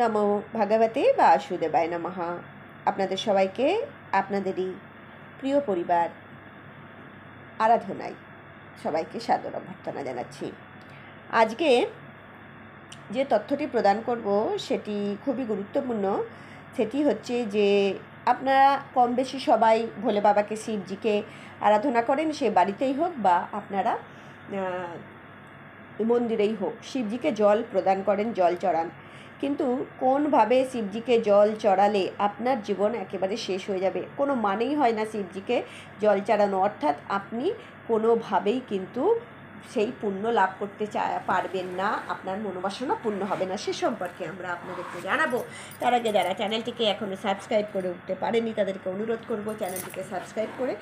নমো ভগবতে বাসুদেবায় নমঃ। আপনাদের সবাইকে আপনাদেরই প্রিয় পরিবার আরাধনায় সবাইকে সাদর অভ্যর্থনা জানাচ্ছি। আজকে যে তথ্যটি প্রদান করব সেটি খুবই গুরুত্বপূর্ণ। সেটি হচ্ছে যে আপনারা কম বেশি সবাই ভোলে বাবাকে, শিবজিকে আরাধনা করেন, সে বাড়িতেই হোক বা আপনারা মন্দিরেই হোক। শিবজিকে জল প্রদান করেন, জল চড়ান, কিন্তু কোনভাবে শিবজিকে জল চড়ালে আপনার জীবন একেবারে শেষ হয়ে যাবে কোনো মানেই হয় না শিবজিকে জল চড়ানো। অর্থাৎ আপনি কোনোভাবেই কিন্তু সেই পুণ্য লাভ করতে পারবেন না, আপনার মনোবাসনা পূর্ণ হবে না। সে সম্পর্কে আমরা আপনাদেরকে জানাবো। তার আগে যারা চ্যানেলটিকে এখনও সাবস্ক্রাইব করে উঠতে পারেনি তাদেরকে অনুরোধ করব চ্যানেলটিকে সাবস্ক্রাইব করে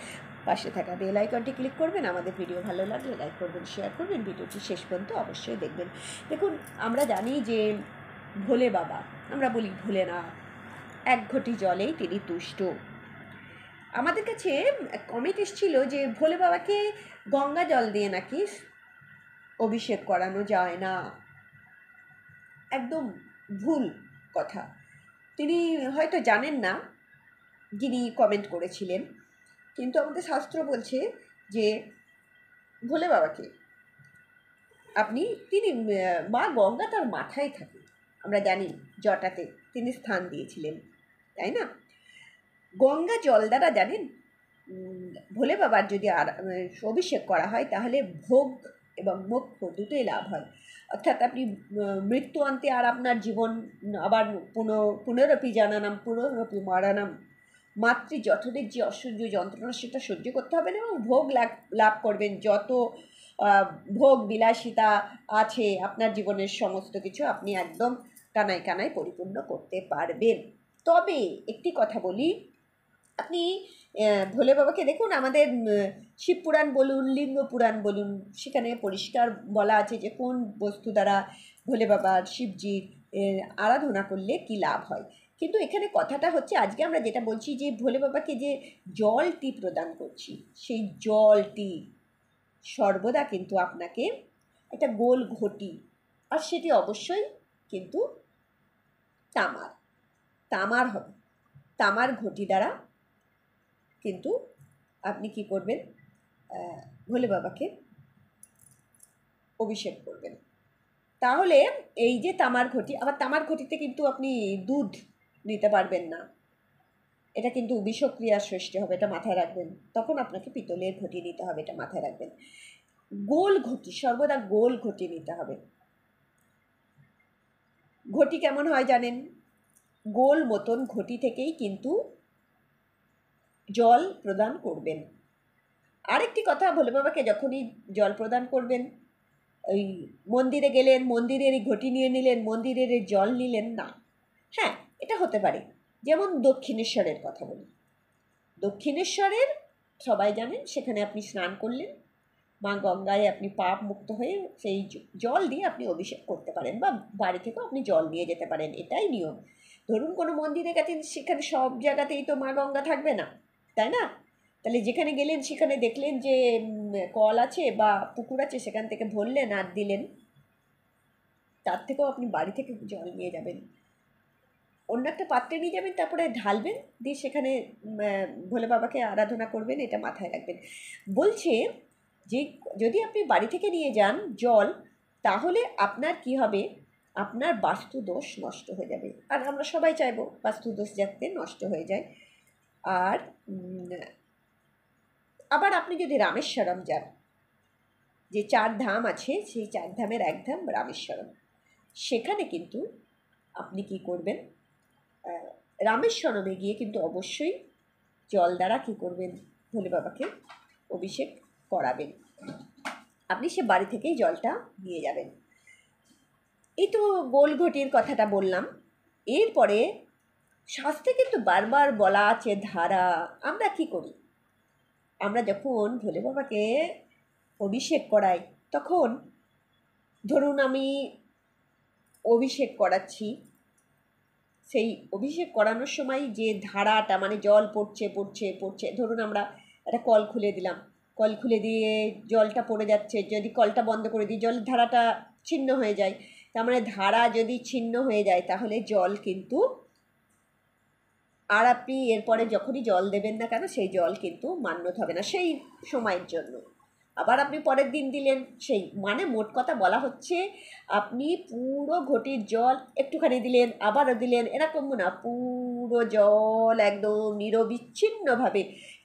পাশে থাকা বেল আইকনটি ক্লিক করবেন। আমাদের ভিডিও ভালো লাগলে লাইক করবেন, শেয়ার করবেন, ভিডিওটি শেষ পর্যন্ত অবশ্যই দেখবেন। দেখুন, আমরা জানি যে ভোলে বাবা, আমরা বলি ভোলেনাথ, এক ঘটি জলেই তিনি তুষ্ট। আমাদের কাছে কমেন্ট এসেছিল যে ভোলে বাবাকে গঙ্গা জল দিয়ে নাকি অভিষেক করানো যায় না। একদম ভুল কথা। তিনি হয়তো জানেন না যিনি কমেন্ট করেছিলেন, কিন্তু আমাদের শাস্ত্র বলছে যে ভোলে বাবাকে তিনি মা গঙ্গা তার মাথায় থাকে, আমরা জানি জটাতে তিনি স্থান দিয়েছিলেন, তাই না? গঙ্গা জল দ্বারা জানেন ভোলে বাবার যদি অভিষেক করা হয় তাহলে ভোগ এবং মোক্ষ দুটোই লাভ হয়। অর্থাৎ আপনি মৃত্যু অন্তে আর আপনার জীবন আবার পুনরপি জানানাম পুনরপি মরণাম, মাতৃ জঠরের যে অসহ্য যন্ত্রণা সেটা সহ্য করতে হবে না, এবং ভোগ লাভ করবেন। যত ভোগ বিলাসিতা আছে আপনার জীবনের সমস্ত কিছু আপনি একদম কানায় কানায় পরিপূর্ণ করতে পারবেন। তবে একটি কথা বলি, আপনি ভোলে বাবাকে দেখুন, আমাদের শিবপুরাণ বলুন, লিঙ্গ পুরাণ বলুন, সেখানে পরিষ্কার বলা আছে যে কোন বস্তু দ্বারা ভোলে বাবার, শিবজির আরাধনা করলে কি লাভ হয়। কিন্তু এখানে কথাটা হচ্ছে, আজকে আমরা যেটা বলছি যে ভোলে বাবাকে যে জলটি প্রদান করছি, সেই জলটি সর্বদা কিন্তু আপনাকে একটা গোল ঘটি, আর সেটি অবশ্যই কিন্তু তামার হবে। তামার ঘটি দ্বারা কিন্তু আপনি কি করবেন, ভোলে বাবাকে অভিষেক করবেন। তাহলে এই যে তামার ঘটি, আবার তামার ঘটিতে কিন্তু আপনি দুধ নিতে পারবেন না, এটা কিন্তু বিষক্রিয়ার সৃষ্টি হবে, এটা মাথায় রাখবেন। তখন আপনাকে পিতলের ঘটি নিতে হবে, এটা মাথায় রাখবেন। গোল ঘটি, সর্বদা গোল ঘটি নিতে হবে। ঘটি কেমন হয় জানেন? গোল মতন ঘটি থেকেই কিন্তু জল প্রদান করবেন। আরেকটি কথা, ভোলে বাবাকে যখনই জল প্রদান করবেন, ওই মন্দিরে গেলেন, মন্দিরের এই ঘটি নিয়ে নিলেন, মন্দিরের এই জল নিলেন না। হ্যাঁ, এটা হতে পারে। যেমন দক্ষিণেশ্বরের কথা বলি, দক্ষিণেশ্বরের সবাই জানেন, সেখানে আপনি স্নান করলেন, মা গঙ্গায় আপনি পাপ মুক্ত হয়ে সেই জল দিয়ে আপনি অভিষেক করতে পারেন, বা বাড়ি থেকেও আপনি জল নিয়ে যেতে পারেন, এটাই নিয়ম। ধরুন কোনো মন্দিরে গেছেন, সেখানে সব জায়গাতেই তো মা গঙ্গা থাকবে না, তাই না? তাহলে যেখানে গেলেন সেখানে দেখলেন যে কল আছে বা পুকুর আছে, সেখান থেকে ভরলেন আর দিলেন, তার থেকেও আপনি বাড়ি থেকে জল নিয়ে যাবেন, অন্য একটা পাত্রে নিয়ে যাবেন, তারপরে ঢালবেন, দিয়ে সেখানে ভোলে বাবাকে আরাধনা করবেন, এটা মাথায় রাখবেন। বলছে যে যদি আপনি বাড়ি থেকে নিয়ে যান জল, তাহলে আপনার কি হবে, আপনার বাস্তু দোষ নষ্ট হয়ে যাবে। আর আমরা সবাই চাইবো বাস্তু দোষ যাতে নষ্ট হয়ে যায়। আর আবার আপনি যদি রামেশ্বরম যান, যে 4 ধাম আছে, সেই 4 ধামের এক ধাম রামেশ্বরম, সেখানে কিন্তু আপনি কি করবেন, রামেশ্বরমে গিয়ে কিন্তু অবশ্যই জল দ্বারা কী করবেন, ভোলে বাবাকে অভিষেক করাবেন। আপনি সে বাড়ি থেকেই জলটা নিয়ে যাবেন। এই তো গোল ঘটির কথাটা বললাম। এরপরে শাস্ত্রে কিন্তু বারবার বলা আছে ধারা। আমরা কি করি, আমরা যখন ভোলে বাবাকে অভিষেক করাই, তখন ধরুন আমি অভিষেক করাচ্ছি, সেই অভিষেক করানোর সময় যে ধারাটা, মানে জল পড়ছে পড়ছে পড়ছে, ধরুন আমরা একটা কল খুলে দিলাম, কল খুলে দিয়ে জলটা পড়ে যাচ্ছে, যদি কলটা বন্ধ করে দিই জলের ধারাটা ছিন্ন হয়ে যায়, তার মানে ধারা যদি ছিন্ন হয়ে যায় তাহলে জল কিন্তু আর আপনি এরপরে যখনই জল দেবেন না কেন সেই জল কিন্তু মান্য হবে না সেই সময়ের জন্য। আবার আপনি পরের দিন দিলেন সেই, মানে মোট কথা বলা হচ্ছে আপনি পুরো ঘটির জল একটুখানি দিলেন আবারও দিলেন, এরকম না, পুরো জল একদম নিরবিচ্ছিন্নভাবে,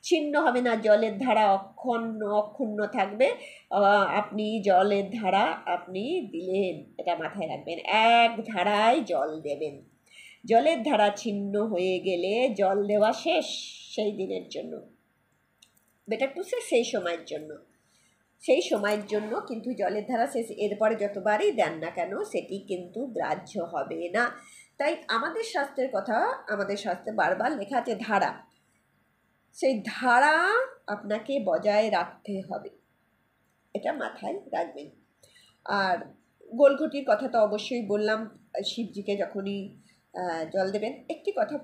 ছিন্ন হবে না, জলের ধারা অক্ষুণ্ণ থাকবে। আপনি জলের ধারা আপনি দিলেন, এটা মাথায় রাখবেন, এক ধারায় জল দেবেন। জলের ধারা ছিন্ন হয়ে গেলে জল দেওয়া শেষ সেই দিনের জন্য, বেটার টু সে সেই সময়ের জন্য কিন্তু জলের ধারা শেষ। এরপরে যতবারই দেন না কেন সেটি কিন্তু গ্রাহ্য হবে না। তাই আমাদের শাস্ত্রে বারবার লেখা আছে ধারা, সেই ধারা আপনাকে বজায় রাখতে হবে, এটা মাথায় রাখবেন। আর গোলঘটির কথা তো অবশ্যই বললাম, শিবজিকে যখনই জল দেবেন। একটি কথা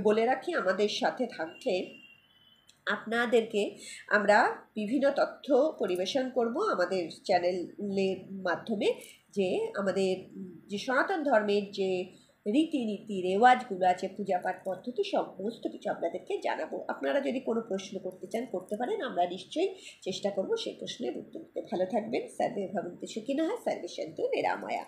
বলে রাখি, আমাদের সাথে থাকলে আপনাদেরকে আমরা বিভিন্ন তথ্য পরিবেশন করব আমাদের চ্যানেলের মাধ্যমে, যে আমাদের যে সনাতন ধর্মের যে রীতিনীতি রেওয়াজগুলো আছে, পূজাপাঠ পদ্ধতি, সমস্ত কিছু আপনাদেরকে জানাবো। আপনারা যদি কোনো প্রশ্ন করতে চান করতে পারেন, আমরা নিশ্চয়ই চেষ্টা করব সেই প্রশ্নের উত্তর দিতে। ভালো থাকবেন। সর্বে ভবন্তু সুখিনঃ, সর্বে সন্তু নিরাময়া।